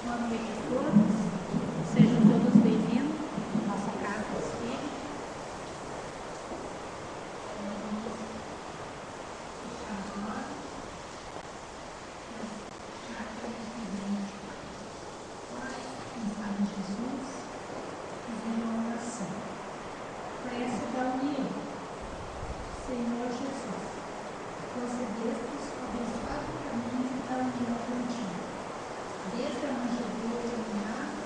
Boa noite a todos. Sejam todos bem-vindos à nossa casa espírita. Senhor Jesus, concedestes o abençoado caminho da união contigo, desde a manjedoura iluminada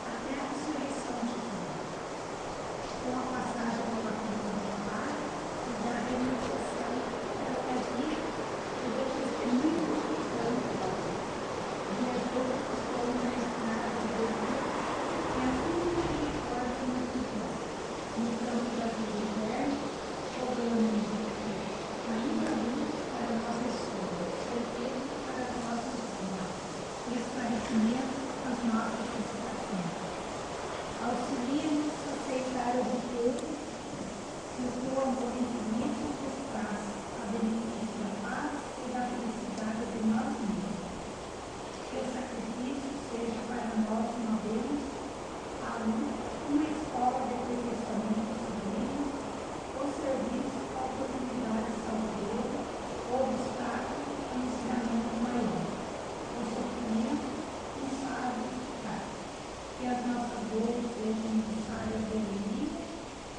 até a ressurreição de todos, com a passagem pela cruz do Pai e da realização da vida e do testemunho do Santo, e a todos que estão na estrada de Deus, e a tua misericórdia nos guia, no campo da vida eterna, cobrando ainda luz para nossas sombras, certeza para as nossas vidas, e esclarecimento às nossas distrações. Auxilia-nos a aceitar o roteiro que o teu amor infinito nos traz, a benefício da paz e da felicidade de nós mesmos. Que o sacrifício seja para nós uma vez, uma escola de aperfeiçoamento sublime, o serviço à oportunidade salvadora, o obstáculo ao ensinamento maior, o sofrimento necessário ficar, que as nossas dores sejam necessárias de alegria,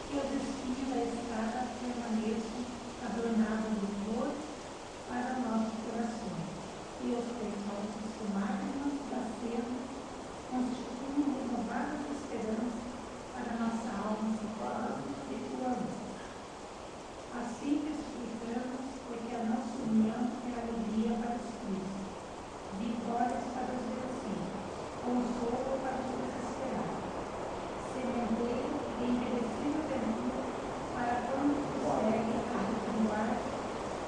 que os espinhos da estrada permaneçam adornados de flor para nossos corações, e os preciosos lágrimas da cena constituam renovadas esperanças para nossa alma situada e tua luz. Assim que explicamos, porque a nossa união é alegria para os tristes, vitórias para os vencidos, consolo para os desesperados, sementeiro e envelhecido ventura para quando consegue continuar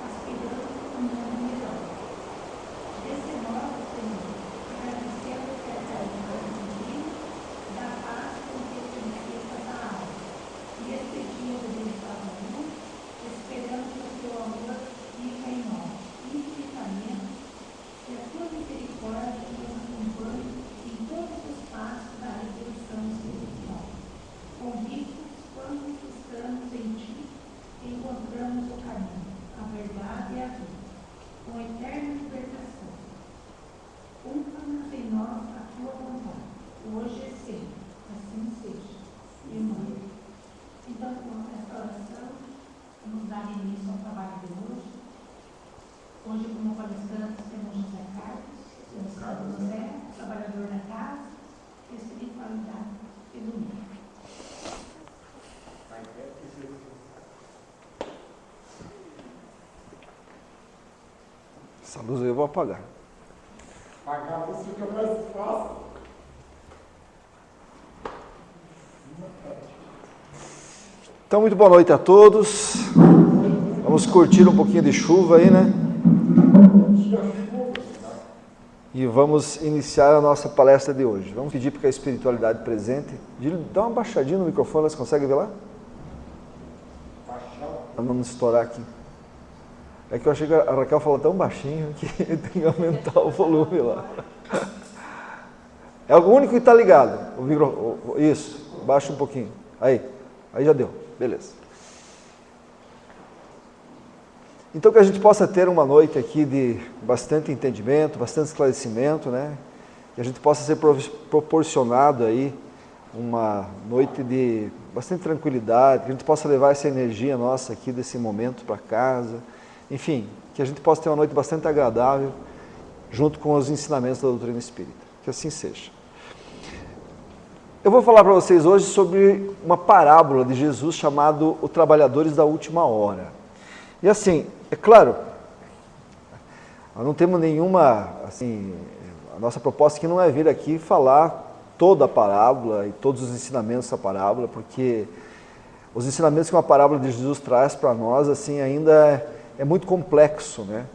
aspirando um mundo melhor. Desse modo, Senhor, agradecendo que a caridade divina da paz com que purificas a alma, e este dia de abençoada luz, esperando que o teu amor viva em nós infinitamente, que a tua misericórdia nos acompanhe em todos os passos da revolução espiritual. Convictos, quando estamos em ti, encontramos o caminho, a verdade e a vida, com eterna libertação. Cumpra-nos em nós a tua vontade, hoje e sempre, assim seja. Amém. Então, com esta oração, vamos dar início ao trabalho de hoje. Hoje, como palestrantes, temos José Carlos, temos Carlos José, trabalhador da casa, espiritualidade pelo mundo. Essa luz eu vou apagar. Apagar a luz fica mais fácil. Então, muito boa noite a todos. Vamos curtir um pouquinho de chuva aí, né? E vamos iniciar a nossa palestra de hoje. Vamos pedir para que a espiritualidade presente. Dá uma baixadinha no microfone, você consegue ver lá? Vamos estourar aqui. É que eu achei que a Raquel falou tão baixinho que tem que aumentar o volume lá. É o único que está ligado. Isso, baixa um pouquinho. Aí já deu. Beleza. Então que a gente possa ter uma noite aqui de bastante entendimento, bastante esclarecimento, né? Que a gente possa ser proporcionado aí uma noite de bastante tranquilidade, que a gente possa levar essa energia nossa aqui desse momento para casa. Enfim, que a gente possa ter uma noite bastante agradável junto com os ensinamentos da doutrina espírita. Que assim seja. Eu vou falar para vocês hoje sobre uma parábola de Jesus chamado O Trabalhadores da Última Hora. E assim, é claro, nós não temos nenhuma, assim, a nossa proposta aqui não é vir aqui falar toda a parábola e todos os ensinamentos da parábola, porque os ensinamentos que uma parábola de Jesus traz para nós, assim, ainda é muito complexo, né?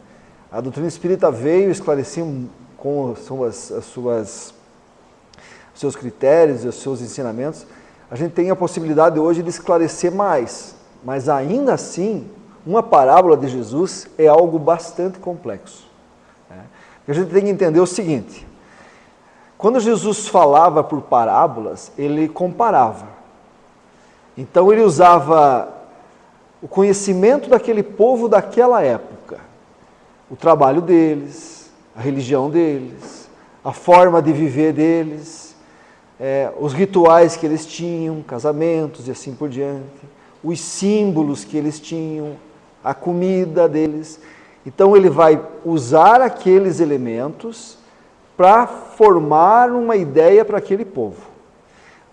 A doutrina espírita veio esclarecer com os seus critérios e os seus ensinamentos. A gente tem a possibilidade hoje de esclarecer mais, mas ainda assim, uma parábola de Jesus é algo bastante complexo, né? A gente tem que entender o seguinte, Quando Jesus falava por parábolas, ele comparava. Então ele usava o conhecimento daquele povo daquela época, o trabalho deles, a religião deles, a forma de viver deles, os rituais que eles tinham, casamentos e assim por diante, os símbolos que eles tinham, a comida deles. Então ele vai usar aqueles elementos para formar uma ideia para aquele povo.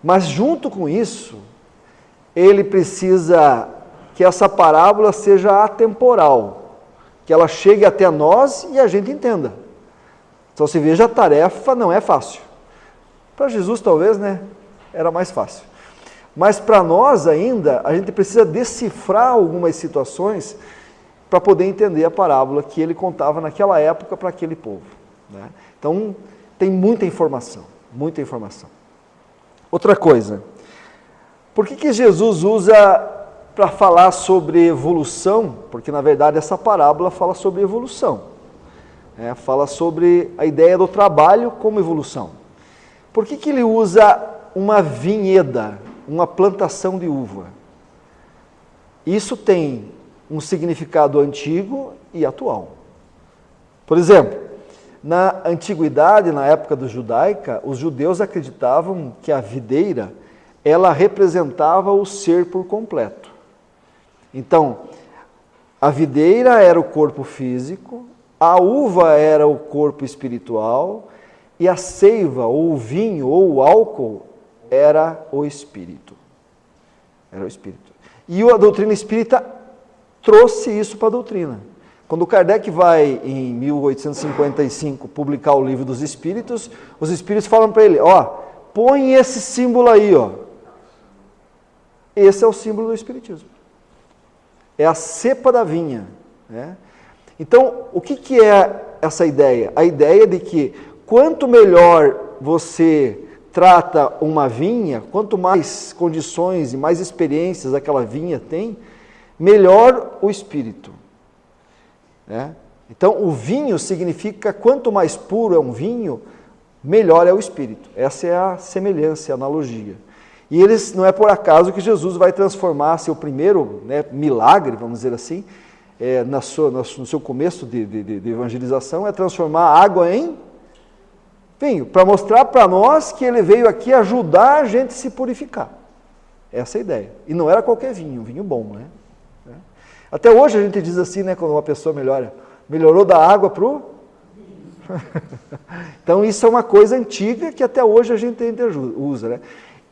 Mas junto com isso, ele precisa que essa parábola seja atemporal, que ela chegue até nós e a gente entenda. Então você veja, a tarefa não é fácil. Para Jesus talvez, né, era mais fácil. Mas para nós ainda, a gente precisa decifrar algumas situações para poder entender a parábola que ele contava naquela época para aquele povo, né? Então, tem muita informação, muita informação. Outra coisa, por que Jesus usa para falar sobre evolução? Porque, na verdade, essa parábola fala sobre evolução, fala sobre a ideia do trabalho como evolução. Por que ele usa uma vinheda, uma plantação de uva? Isso tem um significado antigo e atual. Por exemplo, na antiguidade, na época do judaica, os judeus acreditavam que a videira, ela representava o ser por completo. Então, a videira era o corpo físico, a uva era o corpo espiritual e a seiva, ou o vinho, ou o álcool, era o espírito. Era o espírito. E a doutrina espírita trouxe isso para a doutrina. Quando Kardec vai, em 1855, publicar o Livro dos Espíritos, os espíritos falam para ele, põe esse símbolo aí, Esse é o símbolo do espiritismo. É a cepa da vinha, né? Então, o que é essa ideia? A ideia de que quanto melhor você trata uma vinha, quanto mais condições e mais experiências aquela vinha tem, melhor o espírito, né? Então, o vinho significa, quanto mais puro é um vinho, melhor é o espírito. Essa é a semelhança, a analogia. E não é por acaso que Jesus vai transformar seu primeiro, milagre, vamos dizer assim, no seu começo de evangelização, é transformar a água em vinho, para mostrar para nós que ele veio aqui ajudar a gente a se purificar. Essa é a ideia. E não era qualquer vinho, um vinho bom, né? Até hoje a gente diz assim, quando uma pessoa melhorou da água para o... Então isso é uma coisa antiga que até hoje a gente ainda usa, né?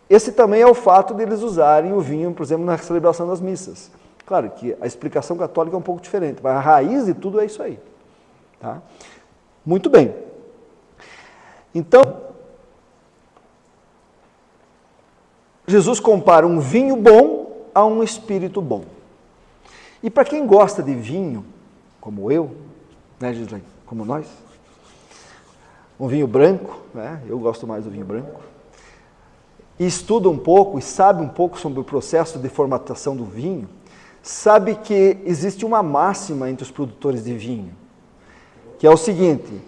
Esse também é o fato de eles usarem o vinho, por exemplo, na celebração das missas. Claro que a explicação católica é um pouco diferente, mas a raiz de tudo é isso aí. Tá? Muito bem. Então, Jesus compara um vinho bom a um espírito bom. E para quem gosta de vinho, como eu, né, Gislaine? Como nós, um vinho branco, né? Eu gosto mais do vinho branco, e estuda um pouco e sabe um pouco sobre o processo de formatação do vinho, sabe que existe uma máxima entre os produtores de vinho, que é o seguinte: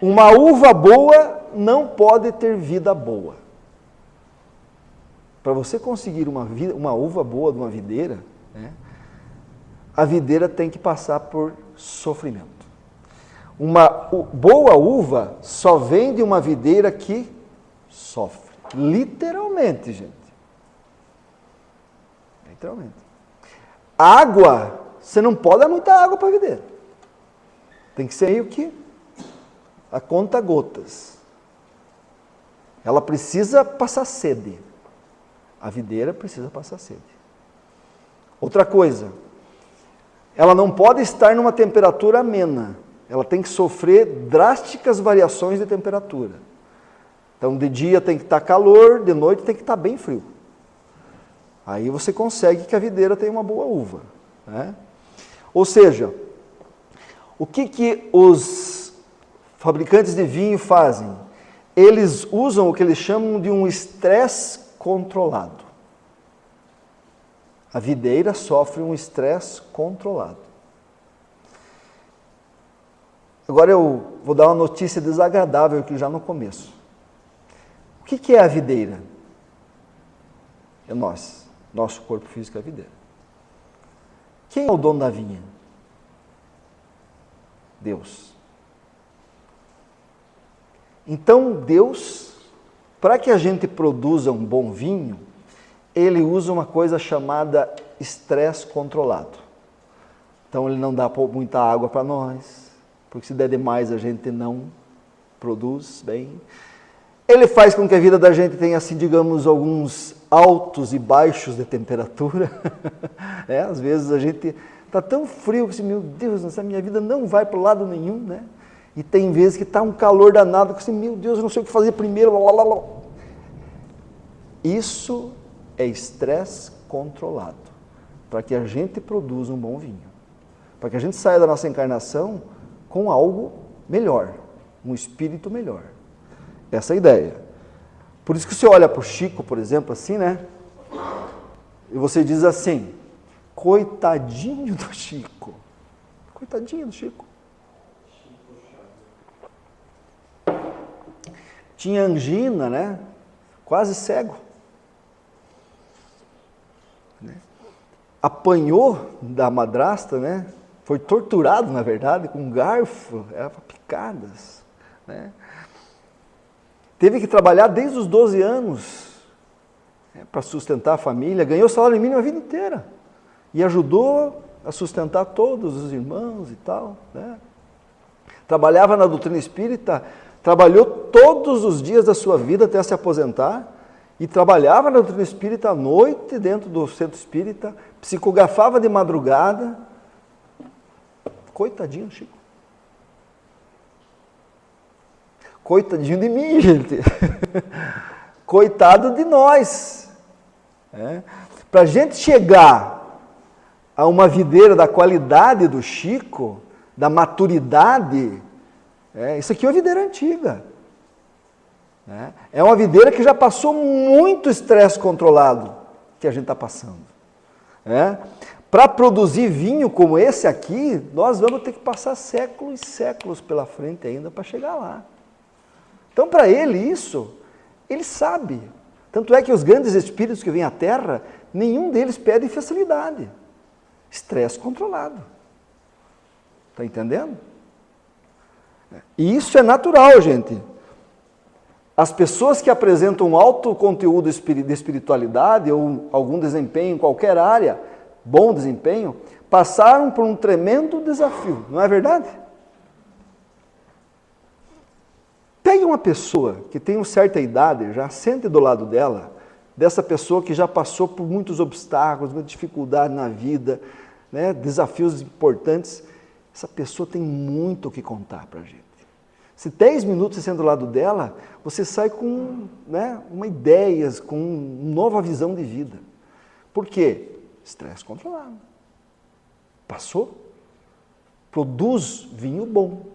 uma uva boa não pode ter vida boa. Para você conseguir uma uva boa de uma videira, a videira tem que passar por sofrimento. Uma boa uva só vem de uma videira que sofre. Literalmente, gente. Literalmente. Água, você não pode dar muita água para a videira. Tem que ser meio que a conta gotas. Ela precisa passar sede. A videira precisa passar sede. Outra coisa, ela não pode estar numa temperatura amena. Ela tem que sofrer drásticas variações de temperatura. Então, de dia tem que estar calor, de noite tem que estar bem frio. Aí você consegue que a videira tenha uma boa uva, né? Ou seja, o que os fabricantes de vinho fazem? Eles usam o que eles chamam de um estresse controlado. A videira sofre um estresse controlado. Agora eu vou dar uma notícia desagradável aqui já no começo. que é a videira? É nós. Nosso corpo físico é a videira. Quem é o dono da vinha? Deus. Então Deus, para que a gente produza um bom vinho, Ele usa uma coisa chamada estresse controlado. Então Ele não dá muita água para nós, porque se der demais a gente não produz bem. Ele faz com que a vida da gente tenha, assim, digamos, alguns altos e baixos de temperatura. Às vezes a gente está tão frio que, assim, meu Deus, essa minha vida não vai para lado nenhum, né? E tem vezes que está um calor danado, que assim, meu Deus, eu não sei o que fazer primeiro. Isso é estresse controlado, para que a gente produza um bom vinho. Para que a gente saia da nossa encarnação com algo melhor, um espírito melhor. Essa é a ideia. Por isso que você olha para o Chico, por exemplo, assim, né? E você diz assim, coitadinho do Chico. Coitadinho do Chico. Tinha angina, né? Quase cego. Apanhou da madrasta, né? Foi torturado, na verdade, com um garfo, era picadas, né? Teve que trabalhar desde os 12 anos, para sustentar a família, ganhou salário mínimo a vida inteira e ajudou a sustentar todos os irmãos e tal, né? Trabalhava na doutrina espírita, trabalhou todos os dias da sua vida até se aposentar e trabalhava na doutrina espírita à noite dentro do centro espírita, psicografava de madrugada. Coitadinho, Chico. Coitadinho de mim, gente. Coitado de nós. Para a gente chegar a uma videira da qualidade do Chico, da maturidade, isso aqui é uma videira antiga. É uma videira que já passou muito estresse controlado que a gente está passando. Para produzir vinho como esse aqui, nós vamos ter que passar séculos e séculos pela frente ainda para chegar lá. Então, para ele, isso, ele sabe. Tanto é que os grandes espíritos que vêm à Terra, nenhum deles pede facilidade. Estresse controlado. Está entendendo? E isso é natural, gente. As pessoas que apresentam alto conteúdo de espiritualidade ou algum desempenho em qualquer área, bom desempenho, passaram por um tremendo desafio, não é verdade? Pegue uma pessoa que tem uma certa idade, já sente do lado dela, dessa pessoa que já passou por muitos obstáculos, muita dificuldade na vida, né, desafios importantes. Essa pessoa tem muito o que contar para a gente. Se 10 minutos você senta do lado dela, você sai com, né, uma ideias, com uma nova visão de vida. Por quê? Estresse controlado. Passou? Produz vinho bom.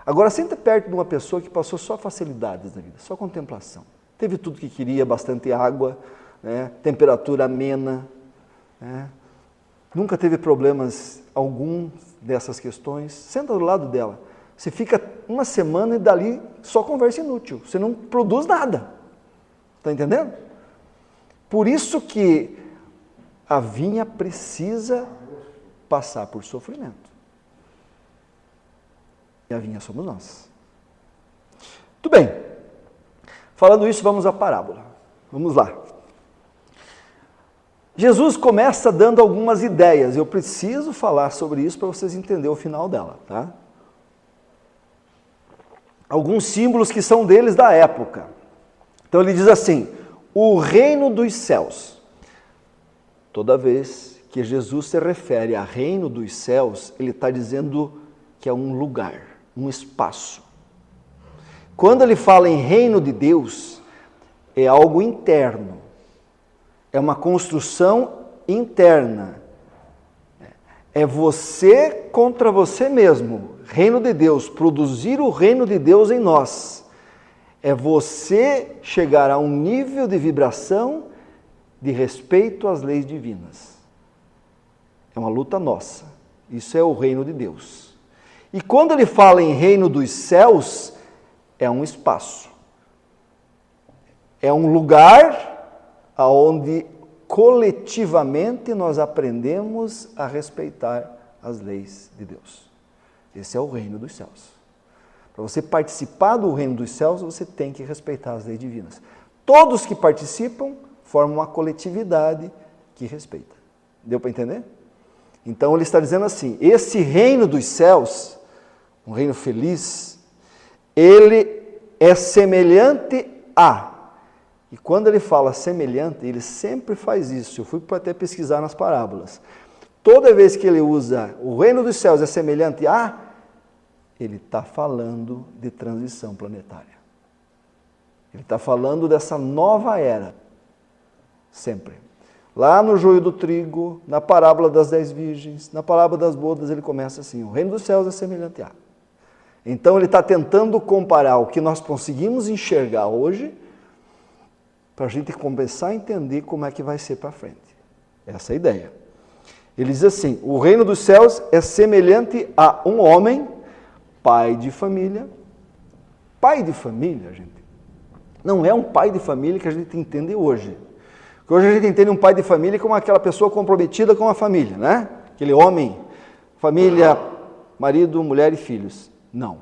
Agora, senta perto de uma pessoa que passou só facilidades na vida, só contemplação. Teve tudo que queria, bastante água, né, temperatura amena, né, nunca teve problemas algum dessas questões. Senta do lado dela. Você fica uma semana e dali só conversa inútil. Você não produz nada. Está entendendo? Por isso que a vinha precisa passar por sofrimento. E a vinha somos nós. Tudo bem. Falando isso, vamos à parábola. Vamos lá. Jesus começa dando algumas ideias. Eu preciso falar sobre isso para vocês entenderem o final dela, tá? Alguns símbolos que são deles da época. Então ele diz assim, o reino dos céus. Toda vez que Jesus se refere a reino dos céus, ele está dizendo que é um lugar, um espaço. Quando ele fala em reino de Deus, é algo interno. É uma construção interna. É você contra você mesmo. Reino de Deus, produzir o reino de Deus em nós. É você chegar a um nível de vibração de respeito às leis divinas. É uma luta nossa. Isso é o reino de Deus. E quando ele fala em reino dos céus, é um espaço. É um lugar onde coletivamente nós aprendemos a respeitar as leis de Deus. Esse é o reino dos céus. Para você participar do reino dos céus, você tem que respeitar as leis divinas. Todos que participam formam uma coletividade que respeita. Deu para entender? Então ele está dizendo assim, esse reino dos céus, um reino feliz, ele é semelhante a. E quando ele fala semelhante, ele sempre faz isso. Eu fui para até pesquisar nas parábolas. Toda vez que ele usa o reino dos céus é semelhante a, ele está falando de transição planetária. Ele está falando dessa nova era. Sempre. Lá no joio do trigo, na parábola das 10 virgens, na parábola das bodas, ele começa assim, o reino dos céus é semelhante a. Então ele está tentando comparar o que nós conseguimos enxergar hoje, para a gente começar a entender como é que vai ser para frente. Essa é a ideia. Ele diz assim, o reino dos céus é semelhante a um homem, pai de família. Pai de família, gente, não é um pai de família que a gente entende hoje. Porque hoje a gente entende um pai de família como aquela pessoa comprometida com a família, né? Aquele homem, família, marido, mulher e filhos. Não.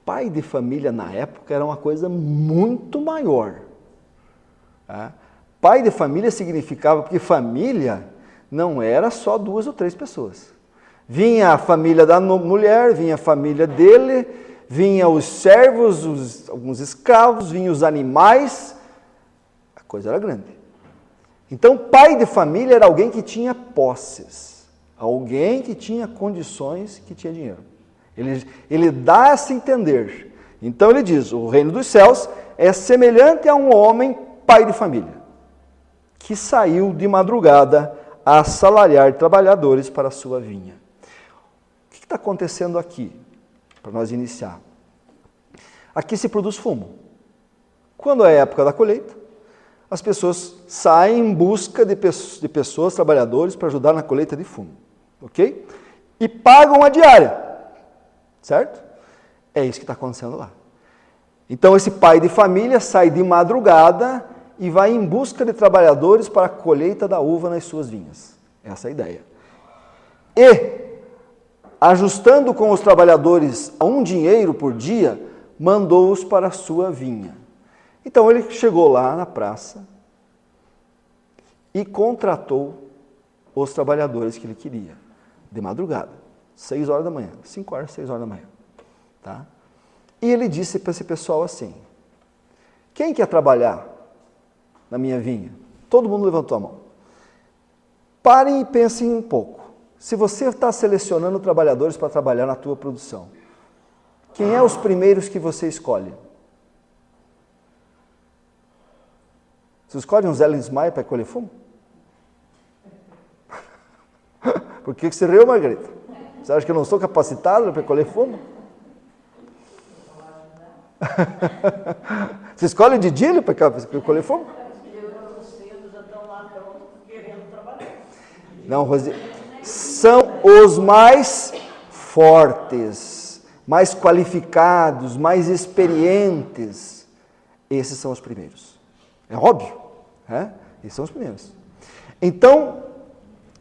Pai de família na época era uma coisa muito maior. Tá? Pai de família significava que família não era só 2 ou 3 pessoas. Vinha a família da mulher, vinha a família dele, vinha os servos, alguns escravos, vinha os animais. A coisa era grande. Então, pai de família era alguém que tinha posses, alguém que tinha condições, que tinha dinheiro. Ele dá a se entender. Então ele diz, o reino dos céus é semelhante a um homem, pai de família, que saiu de madrugada a assalariar trabalhadores para a sua vinha. O que está acontecendo aqui, para nós iniciar? Aqui se produz fumo. Quando é a época da colheita, as pessoas saem em busca de pessoas, trabalhadores, para ajudar na colheita de fumo, ok? E pagam a diária, certo? É isso que está acontecendo lá. Então esse pai de família sai de madrugada e vai em busca de trabalhadores para a colheita da uva nas suas vinhas. Essa é a ideia. E, ajustando com os trabalhadores a um dinheiro por dia, mandou-os para a sua vinha. Então ele chegou lá na praça e contratou os trabalhadores que ele queria, de madrugada, 6 horas da manhã, 5 horas, 6 horas da manhã. Tá? E ele disse para esse pessoal assim, quem quer trabalhar na minha vinha? Todo mundo levantou a mão. Parem e pensem um pouco. Se você está selecionando trabalhadores para trabalhar na tua produção, quem é os primeiros que você escolhe? Você escolhe um Zé Lismaia para colher fumo? Por que você riu, Margarida? Você acha que eu não sou capacitado para colher fumo? Você escolhe o Didílio para colher fumo? Não, Rosi, são os mais fortes, mais qualificados, mais experientes. Esses são os primeiros. É óbvio, né? Esses são os primeiros. Então,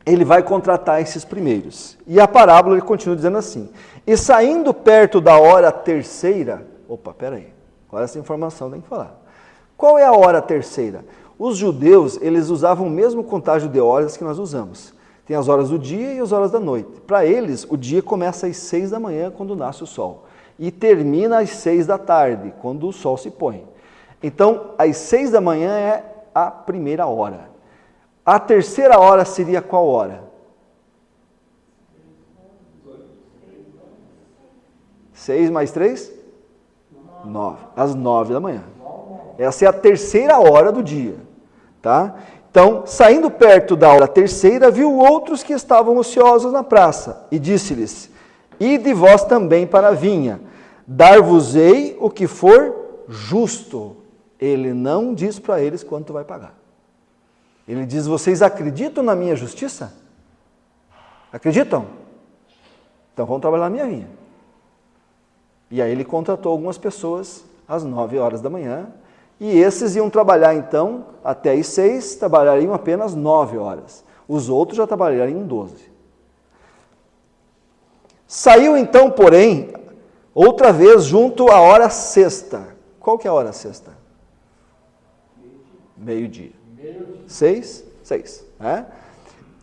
ele vai contratar esses primeiros. E a parábola ele continua dizendo assim, e saindo perto da hora terceira, opa, peraí, agora essa informação tem que falar. Qual é a hora terceira? Os judeus, eles usavam o mesmo contágio de horas que nós usamos. Tem as horas do dia e as horas da noite. Para eles, o dia começa às 6 da manhã, quando nasce o sol. E termina às 6 da tarde, quando o sol se põe. Então, às 6 da manhã é a primeira hora. A terceira hora seria qual hora? 6 mais 3? 9. Às 9 da manhã. Essa é a terceira hora do dia. Tá? Então, saindo perto da hora terceira, viu outros que estavam ociosos na praça, e disse-lhes, ide vós também para a vinha, dar-vos-ei o que for justo. Ele não diz para eles quanto vai pagar. Ele diz, vocês acreditam na minha justiça? Acreditam? Então vamos trabalhar na minha vinha. E aí ele contratou algumas pessoas às 9 horas da manhã, E esses iam trabalhar então até às 6, trabalhariam apenas 9 horas. Os outros já trabalhariam 12. Saiu então, porém, outra vez junto à hora sexta. Qual que é a hora sexta? Meio-dia. 6? 6. Né?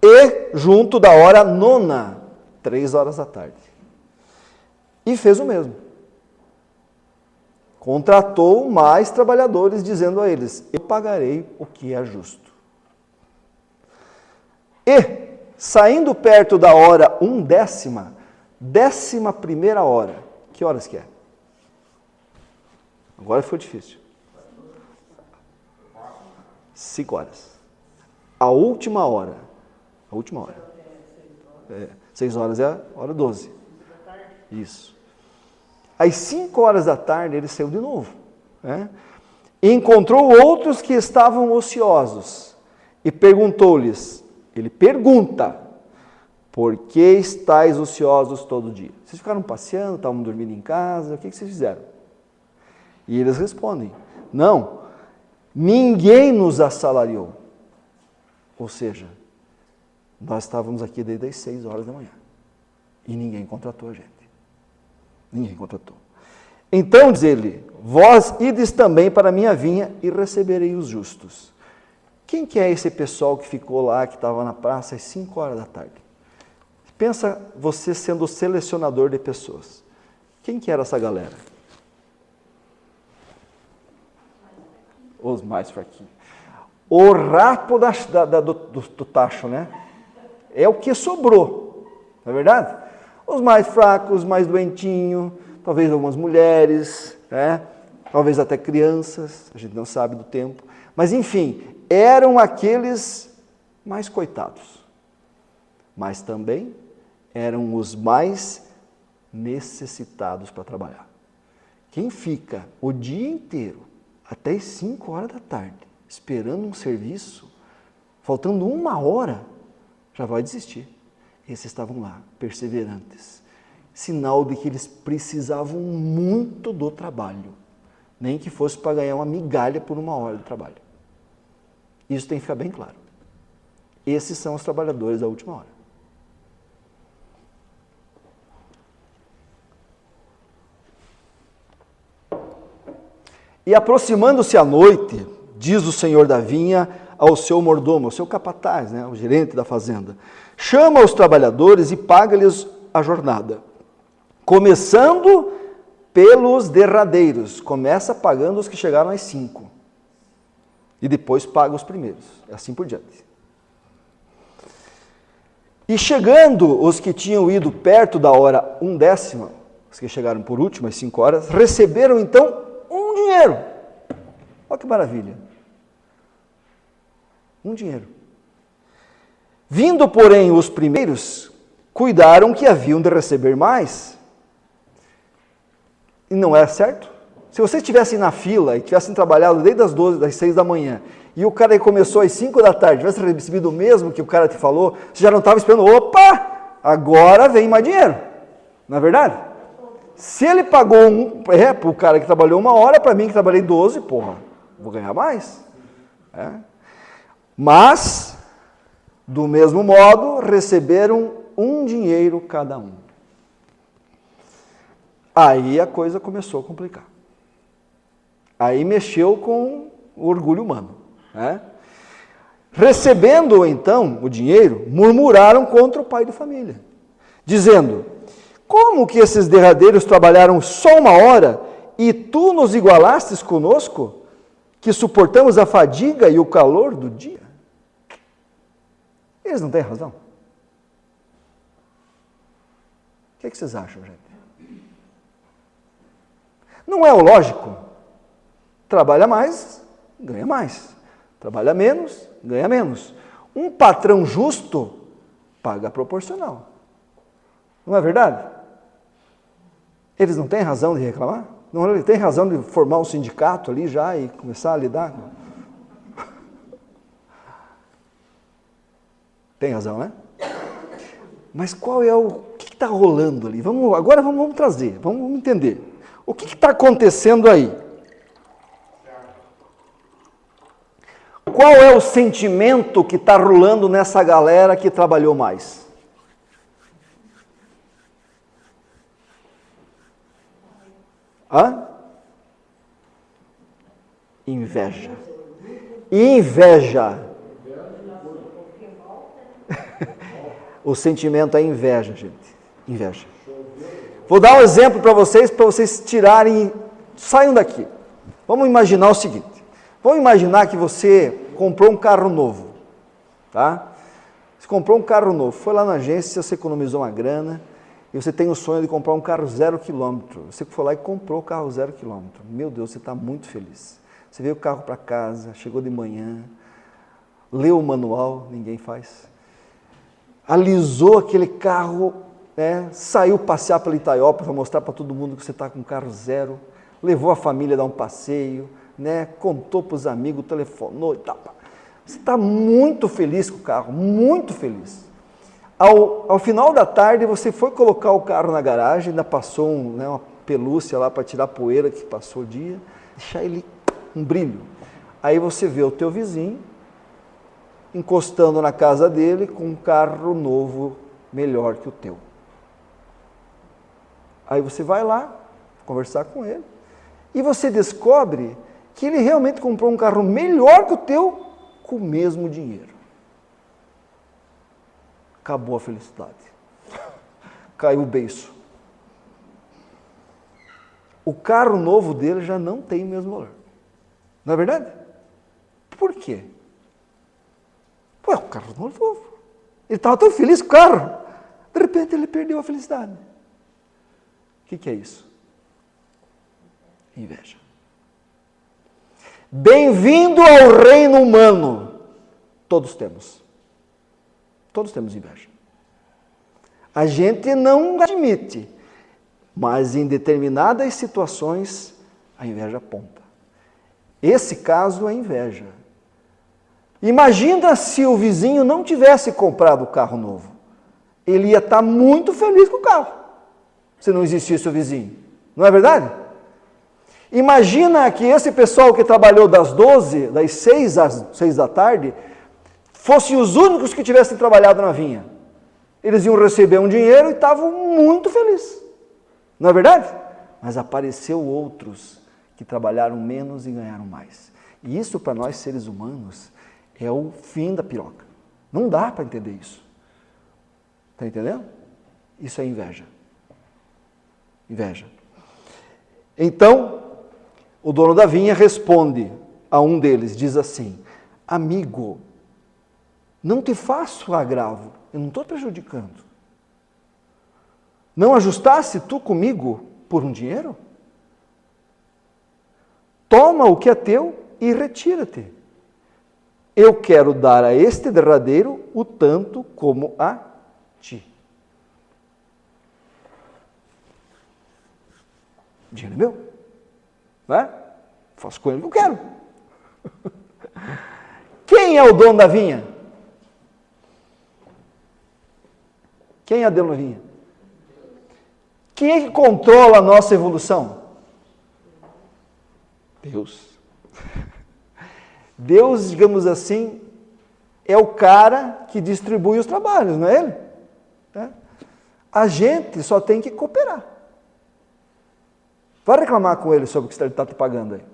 E junto da hora nona, 3 horas da tarde. E fez o mesmo. Contratou mais trabalhadores, dizendo a eles: eu pagarei o que é justo. E, saindo perto da hora 1/10, 11ª hora, que horas que é? Agora ficou difícil. 5 horas. A última hora. 6 horas é a hora 12. Isso. Às 5 horas da tarde ele saiu de novo. Né? E encontrou outros que estavam ociosos. E perguntou-lhes, ele pergunta: por que estáis ociosos todo dia? Vocês ficaram passeando, estavam dormindo em casa, o que vocês fizeram? E eles respondem: não, ninguém nos assalariou. Ou seja, nós estávamos aqui desde as 6 horas da manhã. E ninguém contratou a gente. Ninguém contratou. Então diz ele: vós ides também para a minha vinha e receberei os justos. Quem que é esse pessoal que ficou lá, que estava na praça às 5 horas da tarde? Pensa você sendo o selecionador de pessoas. Quem que era essa galera? Os mais fraquinhos. O rapo do tacho, né? É o que sobrou, não é verdade? Os mais fracos, os mais doentinhos, talvez algumas mulheres, né? Talvez até crianças, a gente não sabe do tempo. Mas enfim, eram aqueles mais coitados. Mas também eram os mais necessitados para trabalhar. Quem fica o dia inteiro, até as 5 horas da tarde, esperando um serviço, faltando 1 hora, já vai desistir. Esses estavam lá, perseverantes. Sinal de que eles precisavam muito do trabalho. Nem que fosse para ganhar uma migalha por 1 hora de trabalho. Isso tem que ficar bem claro. Esses são os trabalhadores da última hora. E aproximando-se a noite, diz o senhor da vinha ao seu mordomo, ao seu capataz, né, ao gerente da fazenda: chama os trabalhadores e paga-lhes a jornada. Começando pelos derradeiros. Começa pagando os que chegaram às 5. E depois paga os primeiros. Assim por diante. E chegando os que tinham ido perto da hora 1/10, os que chegaram por último às 5 horas, receberam então um dinheiro. Olha que maravilha. Um dinheiro. Vindo, porém, os primeiros, cuidaram que haviam de receber mais. E não era certo? Se vocês estivessem na fila e tivessem trabalhado desde as 12, das 6 da manhã, e o cara começou às 5 da tarde, tivesse recebido o mesmo que o cara te falou, você já não estava esperando: opa, agora vem mais dinheiro. Não é verdade? Se ele pagou para o cara que trabalhou 1 hora, para mim que trabalhei 12, porra, vou ganhar mais. É. Mas, do mesmo modo, receberam um dinheiro cada um. Aí a coisa começou a complicar. Aí mexeu com o orgulho humano. Né? Recebendo então o dinheiro, murmuraram contra o pai de família, dizendo: como que esses derradeiros trabalharam só 1 hora e tu nos igualastes conosco, que suportamos a fadiga e o calor do dia? Eles não têm razão. O que vocês acham, gente? Não é o lógico? Trabalha mais, ganha mais. Trabalha menos, ganha menos. Um patrão justo paga proporcional. Não é verdade? Eles não têm razão de reclamar? Não têm razão de formar um sindicato ali já e começar a lidar? Tem razão, né? Mas qual é o que está rolando ali? Agora vamos trazer, vamos entender. O que está acontecendo aí? qual é o sentimento que está rolando nessa galera que trabalhou mais? Hã? Inveja. Inveja. O sentimento é inveja, gente. Inveja. Vou dar um exemplo para vocês tirarem, saiam daqui. Vamos imaginar o seguinte. Vamos imaginar que você comprou um carro novo, tá? Você comprou um carro novo, foi lá na agência, você economizou uma grana e você tem o sonho de comprar um carro 0 quilômetro. Você foi lá e comprou o carro 0 quilômetro. Meu Deus, você está muito feliz. Você veio o carro para casa, chegou de manhã, leu o manual, ninguém faz. Alisou aquele carro, né? Saiu passear pela Itaiópolis para mostrar para todo mundo que você está com um carro 0, levou a família a dar um passeio, né? Contou para os amigos, telefonou e tal. Você está muito feliz com o carro, muito feliz. Ao final da tarde, você foi colocar o carro na garagem, ainda passou uma pelúcia lá para tirar a poeira que passou o dia, deixar ele um brilho. Aí você vê o teu vizinho encostando na casa dele com um carro novo, melhor que o teu. Aí você vai lá conversar com ele e você descobre que ele realmente comprou um carro melhor que o teu com o mesmo dinheiro. Acabou a felicidade. Caiu o beiço. O carro novo dele já não tem o mesmo valor. Não é verdade? Por quê? Ué, o carro novo. Ele estava tão feliz com o carro. De repente ele perdeu a felicidade. O que é isso? Inveja. Bem-vindo ao reino humano. Todos temos. Todos temos inveja. A gente não admite, mas em determinadas situações a inveja aponta. Esse caso é inveja. Imagina se o vizinho não tivesse comprado o carro novo. Ele ia estar muito feliz com o carro, se não existisse o vizinho. Não é verdade? Imagina que esse pessoal que trabalhou das 6 às 6 da tarde, fossem os únicos que tivessem trabalhado na vinha. Eles iam receber um dinheiro e estavam muito felizes. Não é verdade? Mas apareceu outros que trabalharam menos e ganharam mais. E isso para nós seres humanos é o fim da piroca. Não dá para entender isso. Está entendendo? Isso é inveja. Inveja. Então, o dono da vinha responde a um deles, diz assim: amigo, não te faço agravo, eu não estou prejudicando. Não ajustasse tu comigo por um dinheiro? Toma o que é teu e retira-te. Eu quero dar a este derradeiro o tanto como a ti. Dinheiro é meu, não é? Faço com ele o que eu quero. Quem é o dono da vinha? Quem é o dono da vinha? Quem é que controla a nossa evolução? Deus. Deus, digamos assim, é o cara que distribui os trabalhos, não é ele? É. A gente só tem que cooperar. Vai reclamar com ele sobre o que ele está te pagando aí.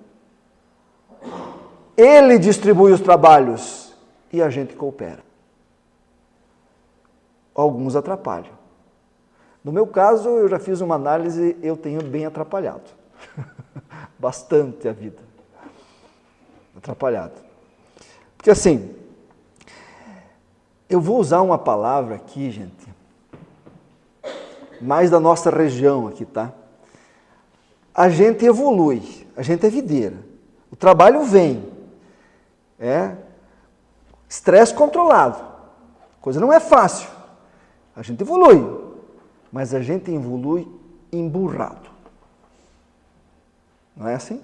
Ele distribui os trabalhos e a gente coopera. Alguns atrapalham. No meu caso, eu já fiz uma análise, eu tenho bem atrapalhado. Bastante a vida. Atrapalhado. Porque assim, eu vou usar uma palavra aqui, gente, mais da nossa região aqui, tá? A gente evolui, a gente é videira. O trabalho vem. Estresse controlado. A coisa não é fácil. A gente evolui, mas a gente evolui emburrado. Não é assim?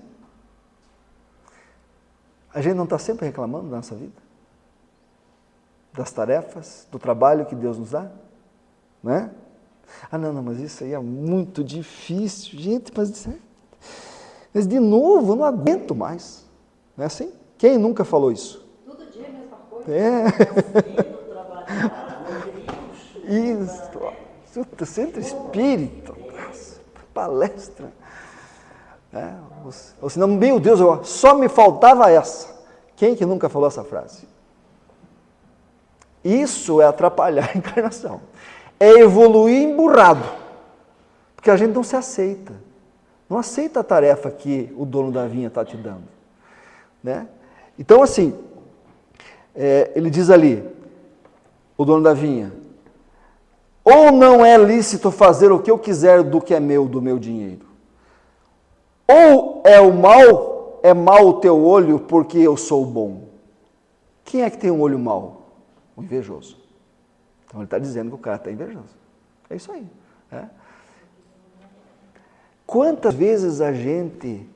A gente não está sempre reclamando da nossa vida? Das tarefas, do trabalho que Deus nos dá? Não é? Ah, não, mas isso aí é muito difícil. Gente, mas de novo, eu não aguento mais. Não é assim? Quem nunca falou isso? Tudo Isso, centro espírita, palestra. Ou senão, meu Deus, só me faltava essa. Quem que nunca falou essa frase? Isso é atrapalhar a encarnação. É evoluir emburrado. Porque a gente não se aceita. Não aceita a tarefa que o dono da vinha está te dando. Né? Então, assim, ele diz ali, o dono da vinha, ou não é lícito fazer o que eu quiser do que é meu, do meu dinheiro. Ou é mau o teu olho porque eu sou bom. Quem é que tem um olho mau? O invejoso. Então ele está dizendo que o cara está invejoso. É isso aí. Quantas vezes a gente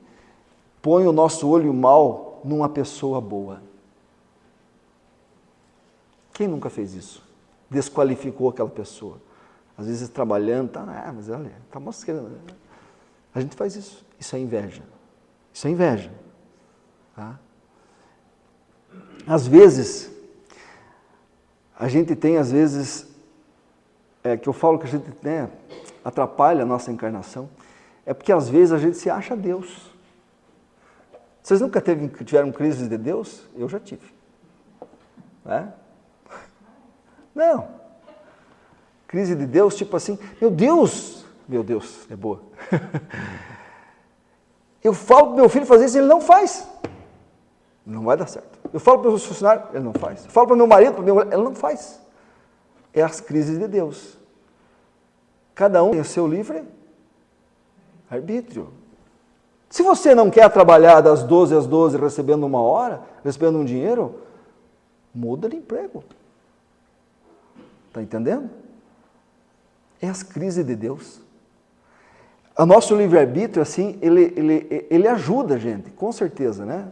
põe o nosso olho mau numa pessoa boa? Quem nunca fez isso? Desqualificou aquela pessoa. Às vezes trabalhando, mas olha, está mosqueando. A gente faz isso. Isso é inveja. Isso é inveja. Tá? Às vezes, a gente tem, que eu falo que a gente atrapalha a nossa encarnação, é porque às vezes a gente se acha Deus. Vocês nunca tiveram crise de Deus? Eu já tive. Não. Crise de Deus, tipo assim, meu Deus, é boa. Eu falo para meu filho fazer isso, ele não faz. Não vai dar certo. Eu falo para o meu funcionário, ele não faz. Eu falo para o meu marido, para minha mulher, ele não faz. É as crises de Deus. Cada um tem o seu livre arbítrio. Se você não quer trabalhar das 12 às 12 recebendo 1 hora, recebendo um dinheiro, muda de emprego. Está entendendo? É as crises de Deus. O nosso livre-arbítrio, assim, ele ajuda a gente, com certeza, né?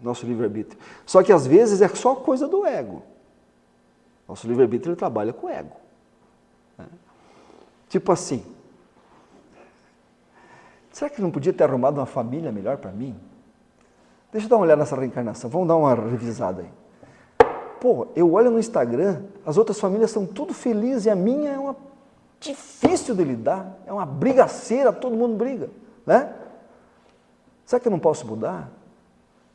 Nosso livre-arbítrio. Só que às vezes é só coisa do ego. Nosso livre-arbítrio ele trabalha com o ego. Né? Tipo assim, será que não podia ter arrumado uma família melhor para mim? Deixa eu dar uma olhada nessa reencarnação, vamos dar uma revisada aí. Pô, eu olho no Instagram, as outras famílias estão tudo felizes e a minha é uma difícil de lidar, é uma brigaceira, todo mundo briga, né? Será que eu não posso mudar?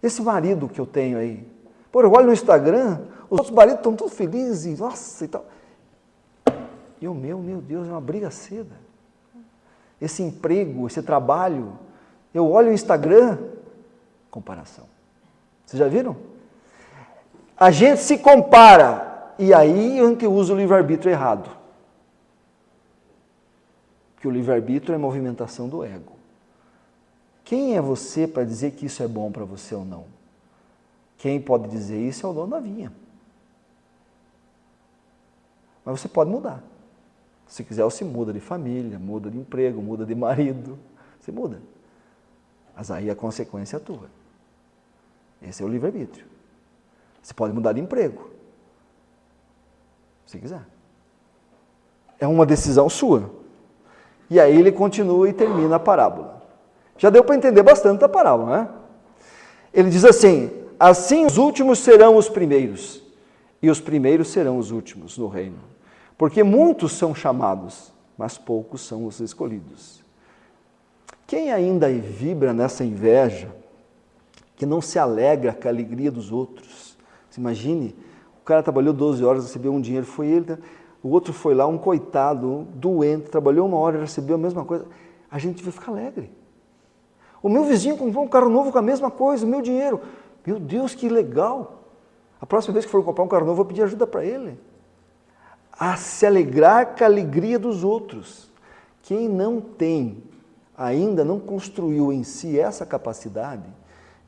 Esse marido que eu tenho aí, pô, eu olho no Instagram, os outros maridos estão todos felizes, nossa, e tal. E o meu Deus, é uma brigaceira. Esse emprego, esse trabalho, eu olho o Instagram, comparação. Vocês já viram? A gente se compara, e aí a gente usa o livre-arbítrio errado. Porque o livre-arbítrio é movimentação do ego. Quem é você para dizer que isso é bom para você ou não? Quem pode dizer isso é o dono da vinha. Mas você pode mudar. Se quiser, você muda de família, muda de emprego, muda de marido. Você muda. Mas aí a consequência é tua. Esse é o livre-arbítrio. Você pode mudar de emprego. Se quiser. É uma decisão sua. E aí ele continua e termina a parábola. Já deu para entender bastante da parábola, né? Ele diz assim, assim os últimos serão os primeiros, e os primeiros serão os últimos no reino. Porque muitos são chamados, mas poucos são os escolhidos. Quem ainda vibra nessa inveja, que não se alegra com a alegria dos outros? Você imagine, o cara trabalhou 12 horas, recebeu um dinheiro, foi ele, o outro foi lá, um coitado, um doente, trabalhou 1 hora, recebeu a mesma coisa. A gente vai ficar alegre. O meu vizinho comprou um carro novo com a mesma coisa, o meu dinheiro. Meu Deus, que legal. A próxima vez que for comprar um carro novo, eu vou pedir ajuda para ele. A se alegrar com a alegria dos outros. Quem não tem, ainda não construiu em si essa capacidade,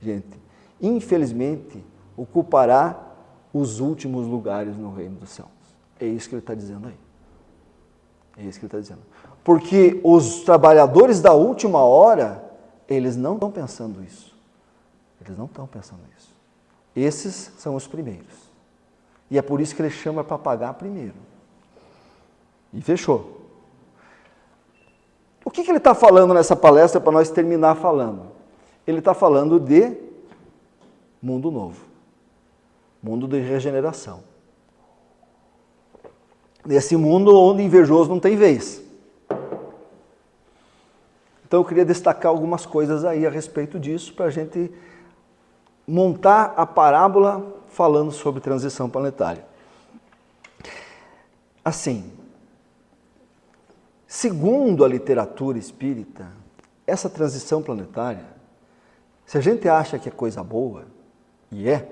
gente, infelizmente, ocupará os últimos lugares no reino dos céus. É isso que ele está dizendo aí. É isso que ele está dizendo. Porque os trabalhadores da última hora, eles não estão pensando isso. Eles não estão pensando isso. Esses são os primeiros. E é por isso que ele chama para pagar primeiro. E fechou. O que ele está falando nessa palestra para nós terminar falando? Ele está falando de mundo novo. mundo de regeneração. Nesse mundo onde invejoso não tem vez. Então eu queria destacar algumas coisas aí a respeito disso, para a gente montar a parábola falando sobre transição planetária. Assim, segundo a literatura espírita, essa transição planetária, se a gente acha que é coisa boa, e é,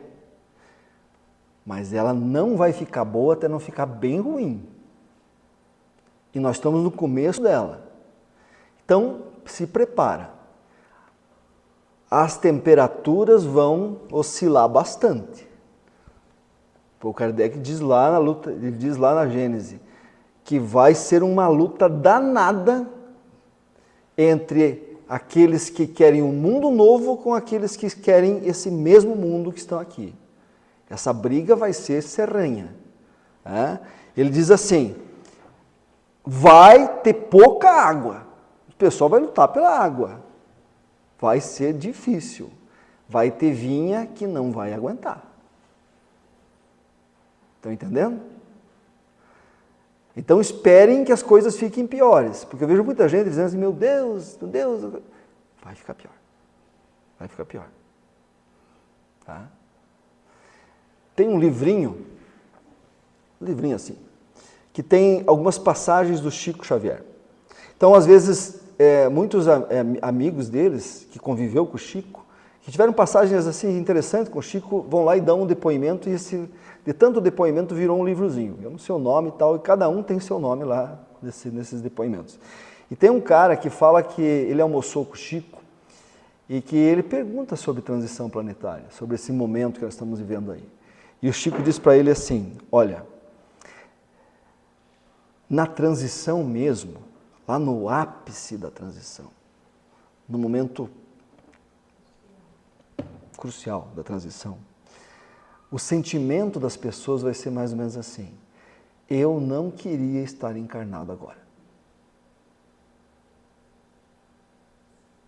mas ela não vai ficar boa até não ficar bem ruim. E nós estamos no começo dela. Então, se prepara. As temperaturas vão oscilar bastante. O Kardec diz lá na luta, ele diz lá na Gênese, que vai ser uma luta danada entre aqueles que querem um mundo novo com aqueles que querem esse mesmo mundo que estão aqui. Essa briga vai ser serranha. Né? Ele diz assim, vai ter pouca água. O pessoal vai lutar pela água. Vai ser difícil. Vai ter vinha que não vai aguentar. Estão entendendo? Então esperem que as coisas fiquem piores. Porque eu vejo muita gente dizendo assim, meu Deus, vai ficar pior. Vai ficar pior. Tá? Tem um livrinho assim, que tem algumas passagens do Chico Xavier. Então, às vezes, muitos amigos deles, que conviveu com o Chico, que tiveram passagens assim interessantes com o Chico, vão lá e dão um depoimento, e de tanto depoimento virou um livrozinho. Eu não sei o nome e tal, e cada um tem seu nome lá nesses depoimentos. E tem um cara que fala que ele almoçou com o Chico, e que ele pergunta sobre transição planetária, sobre esse momento que nós estamos vivendo aí. E o Chico diz para ele assim, olha, na transição mesmo, lá no ápice da transição, no momento crucial da transição, o sentimento das pessoas vai ser mais ou menos assim, eu não queria estar encarnado agora.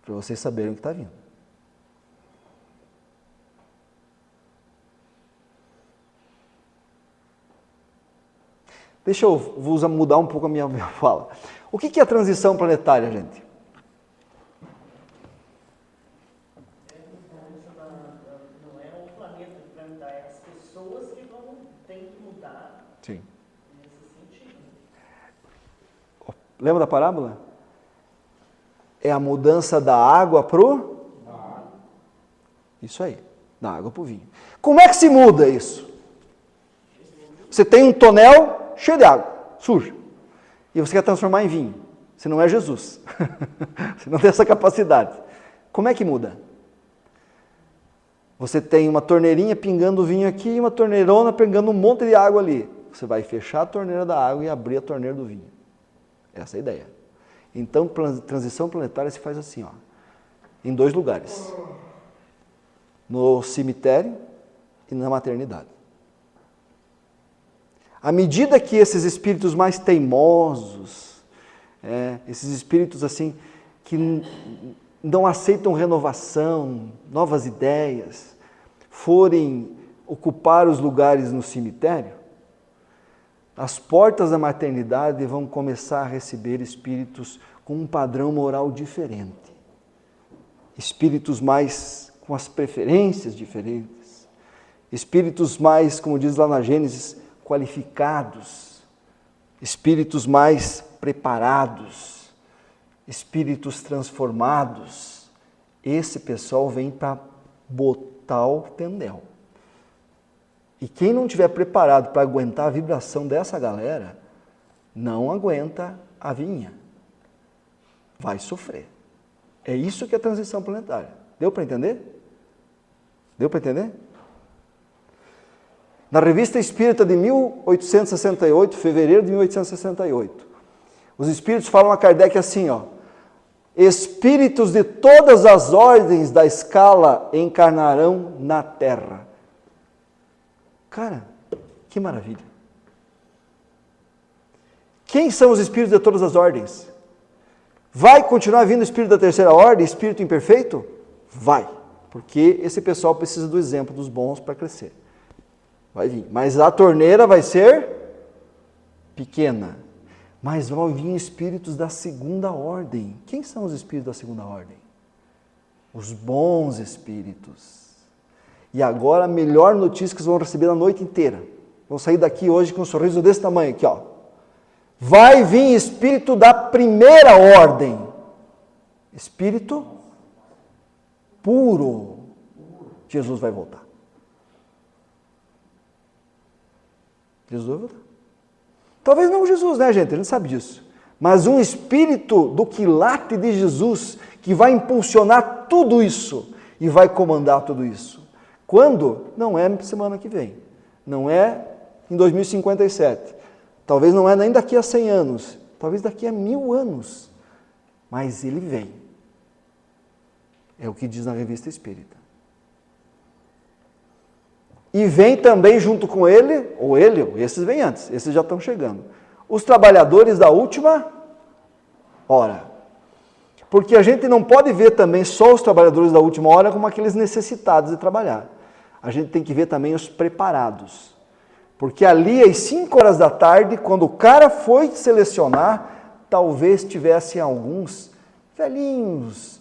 Para vocês saberem o que está vindo. Deixa eu mudar um pouco a minha fala. O que é a transição planetária, gente? Não é o planeta que vai mudar, é as pessoas que têm que mudar. Sim. Nesse sentido. Lembra da parábola? É a mudança da água pro? Isso aí, da água pro vinho. Como é que se muda isso? Você tem um tonel cheio de água, sujo, e você quer transformar em vinho. Você não é Jesus. Você não tem essa capacidade. Como é que muda? Você tem uma torneirinha pingando vinho aqui e uma torneirona pingando um monte de água ali. Você vai fechar a torneira da água e abrir a torneira do vinho. Essa é a ideia. Então, transição planetária se faz assim, ó, em 2 lugares. No cemitério e na maternidade. À medida que esses espíritos mais teimosos, esses espíritos assim, que não aceitam renovação, novas ideias, forem ocupar os lugares no cemitério, as portas da maternidade vão começar a receber espíritos com um padrão moral diferente. Espíritos mais com as preferências diferentes. Espíritos mais, como diz lá na Gênesis, qualificados, espíritos mais preparados, espíritos transformados. Esse pessoal vem para botar o tendel. E quem não estiver preparado para aguentar a vibração dessa galera, não aguenta a vinha. Vai sofrer. É isso que é transição planetária. Deu para entender? Deu para entender? Na Revista Espírita de 1868, fevereiro de 1868, os espíritos falam a Kardec assim, ó, espíritos de todas as ordens da escala encarnarão na Terra. Cara, que maravilha. Quem são os espíritos de todas as ordens? Vai continuar vindo espírito da terceira ordem, espírito imperfeito? Vai, porque esse pessoal precisa do exemplo dos bons para crescer. Vai vir. Mas a torneira vai ser pequena. Mas vão vir espíritos da segunda ordem. Quem são os espíritos da segunda ordem? Os bons espíritos. E agora a melhor notícia que vocês vão receber a noite inteira. Vão sair daqui hoje com um sorriso desse tamanho aqui, ó. Vai vir espírito da primeira ordem. Espírito puro. Jesus vai voltar. Jesus vai voltar. Talvez não Jesus, né, gente? A gente sabe disso. Mas um espírito do quilate de Jesus que vai impulsionar tudo isso e vai comandar tudo isso. Quando? Não é semana que vem. Não é em 2057. Talvez não é nem daqui a 100 anos. Talvez daqui a 1000 anos. Mas ele vem. É o que diz na Revista Espírita. E vem também junto com ele, ou esses vêm antes, esses já estão chegando, os trabalhadores da última hora. Porque a gente não pode ver também só os trabalhadores da última hora como aqueles necessitados de trabalhar. A gente tem que ver também os preparados. Porque ali, às 5 horas da tarde, quando o cara foi selecionar, talvez tivessem alguns velhinhos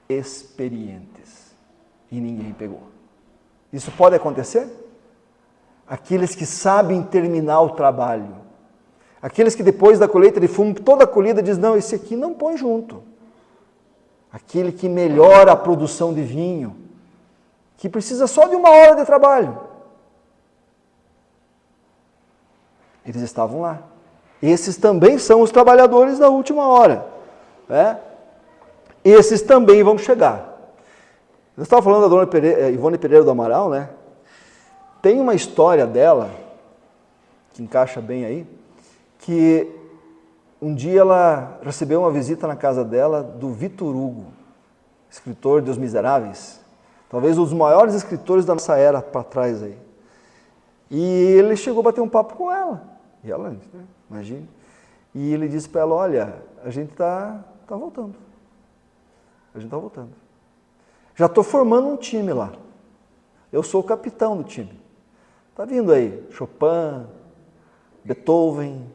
experientes. E ninguém pegou. Isso pode acontecer? Aqueles que sabem terminar o trabalho. Aqueles que depois da colheita de fumo, toda a colheita diz, não, esse aqui não põe junto. Aquele que melhora a produção de vinho, que precisa só de 1 hora de trabalho. Eles estavam lá. Esses também são os trabalhadores da última hora. Né? Esses também vão chegar. Eu estava falando da dona Ivone Pereira do Amaral, né? Tem uma história dela, que encaixa bem aí, que um dia ela recebeu uma visita na casa dela do Victor Hugo, escritor de Os Miseráveis, talvez um dos maiores escritores da nossa era para trás aí. E ele chegou a bater um papo com ela, e ela, né, imagina, e ele disse para ela, olha, a gente tá voltando, a gente está voltando. Já estou formando um time lá. Eu sou o capitão do time. Está vindo aí Chopin, Beethoven,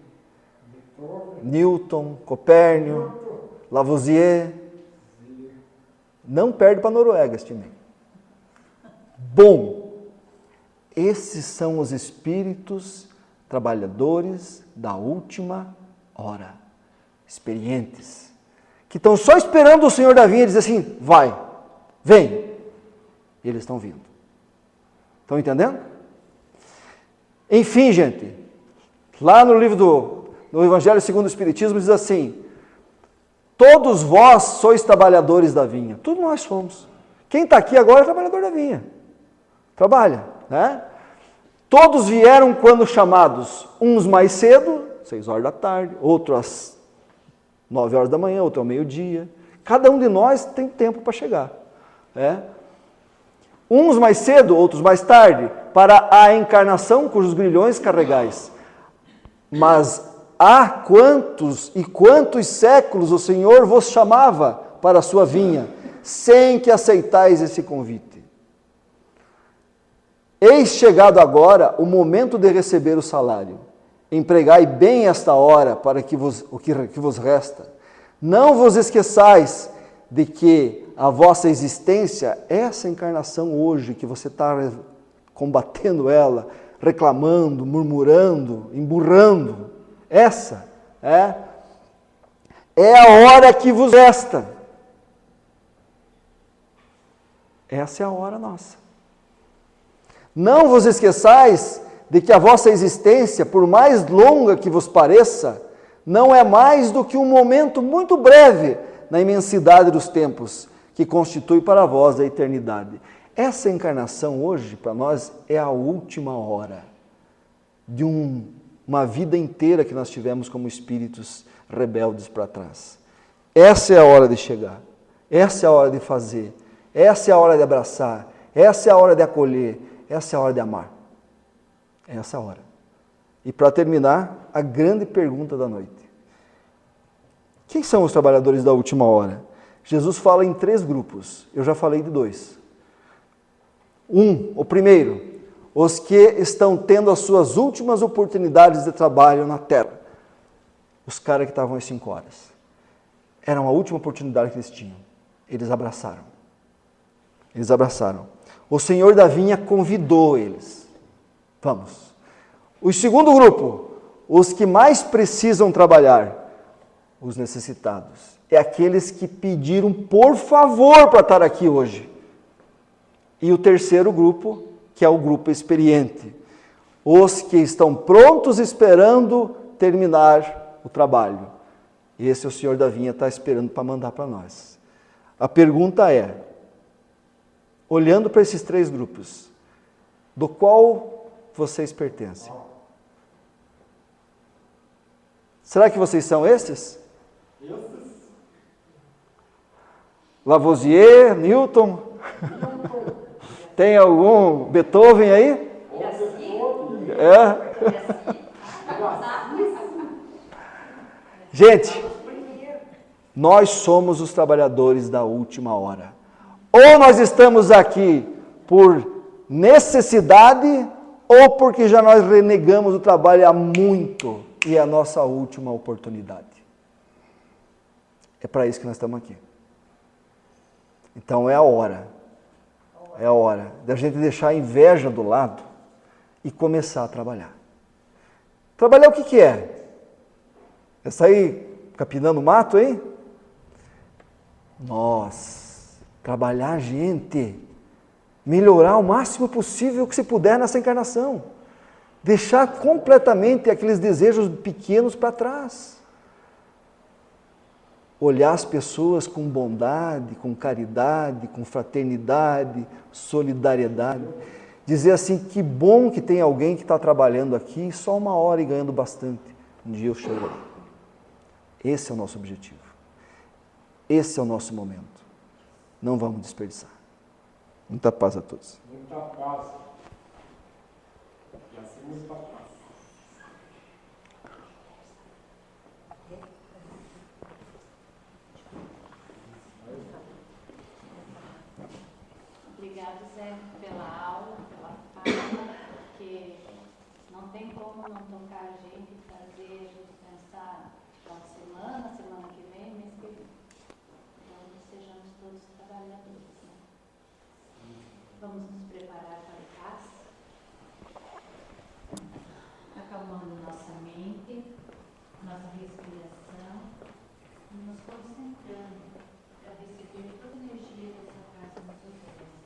Newton, Copérnico, Lavoisier. Não perde para a Noruega esse time. Bom, esses são os espíritos trabalhadores da última hora. Experientes. Que estão só esperando o Senhor da vinha e dizer assim, vai. Vem! E eles estão vindo. Estão entendendo? Enfim, gente, lá no livro do Evangelho segundo o Espiritismo diz assim, todos vós sois trabalhadores da vinha. Todos nós somos. Quem está aqui agora é trabalhador da vinha. Trabalha, né? Todos vieram quando chamados, uns mais cedo, 6 horas da tarde, outros às 9 horas da manhã, outro ao meio-dia. Cada um de nós tem tempo para chegar. Uns mais cedo, outros mais tarde, para a encarnação cujos grilhões carregais. Mas há quantos e quantos séculos o Senhor vos chamava para a sua vinha, sem que aceitais esse convite. Eis chegado agora o momento de receber o salário. Empregai bem esta hora para o que vos resta. Não vos esqueçais de que a vossa existência, essa encarnação hoje, que você está combatendo ela, reclamando, murmurando, emburrando, essa é a hora que vos resta. Essa é a hora nossa. Não vos esqueçais de que a vossa existência, por mais longa que vos pareça, não é mais do que um momento muito breve na imensidade dos tempos, que constitui para vós a eternidade. Essa encarnação hoje, para nós, é a última hora de uma vida inteira que nós tivemos como espíritos rebeldes para trás. Essa é a hora de chegar, essa é a hora de fazer, essa é a hora de abraçar, essa é a hora de acolher, essa é a hora de amar. Essa é a hora. E para terminar, a grande pergunta da noite. Quem são os trabalhadores da última hora? Jesus fala em 3 grupos, eu já falei de 2. O primeiro, os que estão tendo as suas últimas oportunidades de trabalho na terra. Os caras que estavam às 5 horas. Era a última oportunidade que eles tinham. Eles abraçaram. Eles abraçaram. O Senhor da vinha convidou eles. Vamos. O segundo grupo, os que mais precisam trabalhar, os necessitados. É aqueles que pediram por favor para estar aqui hoje. E o terceiro grupo, que é o grupo experiente. Os que estão prontos esperando terminar o trabalho. Esse é o Senhor da vinha está esperando para mandar para nós. A pergunta é, olhando para esses 3 grupos, do qual vocês pertencem? Será que vocês são esses? Lavoisier, Newton? Tem algum Beethoven aí? É? Gente, nós somos os trabalhadores da última hora. Ou nós estamos aqui por necessidade, ou porque já nós renegamos o trabalho há muito e é a nossa última oportunidade. É para isso que nós estamos aqui. Então é a hora da gente deixar a inveja do lado e começar a trabalhar. Trabalhar o que é? É sair capinando mato, hein? Trabalhar, gente, melhorar o máximo possível que se puder nessa encarnação. Deixar completamente aqueles desejos pequenos para trás. Olhar as pessoas com bondade, com caridade, com fraternidade, solidariedade. Dizer assim, que bom que tem alguém que está trabalhando aqui só 1 hora e ganhando bastante. Um dia eu chego ali. Esse é o nosso objetivo. Esse é o nosso momento. Não vamos desperdiçar. Muita paz a todos. Muita paz. E assim muita paz. Obrigada, Zé, pela aula, pela fala, porque não tem como não tocar a gente e fazer a gente pensar final de semana, semana que vem, mês que vem. Então, sejamos todos trabalhadores, né? Vamos nos preparar para o passe, acalmando nossa mente, nossa respiração e nos concentrando para receber toda a energia dessa casa nos oferece.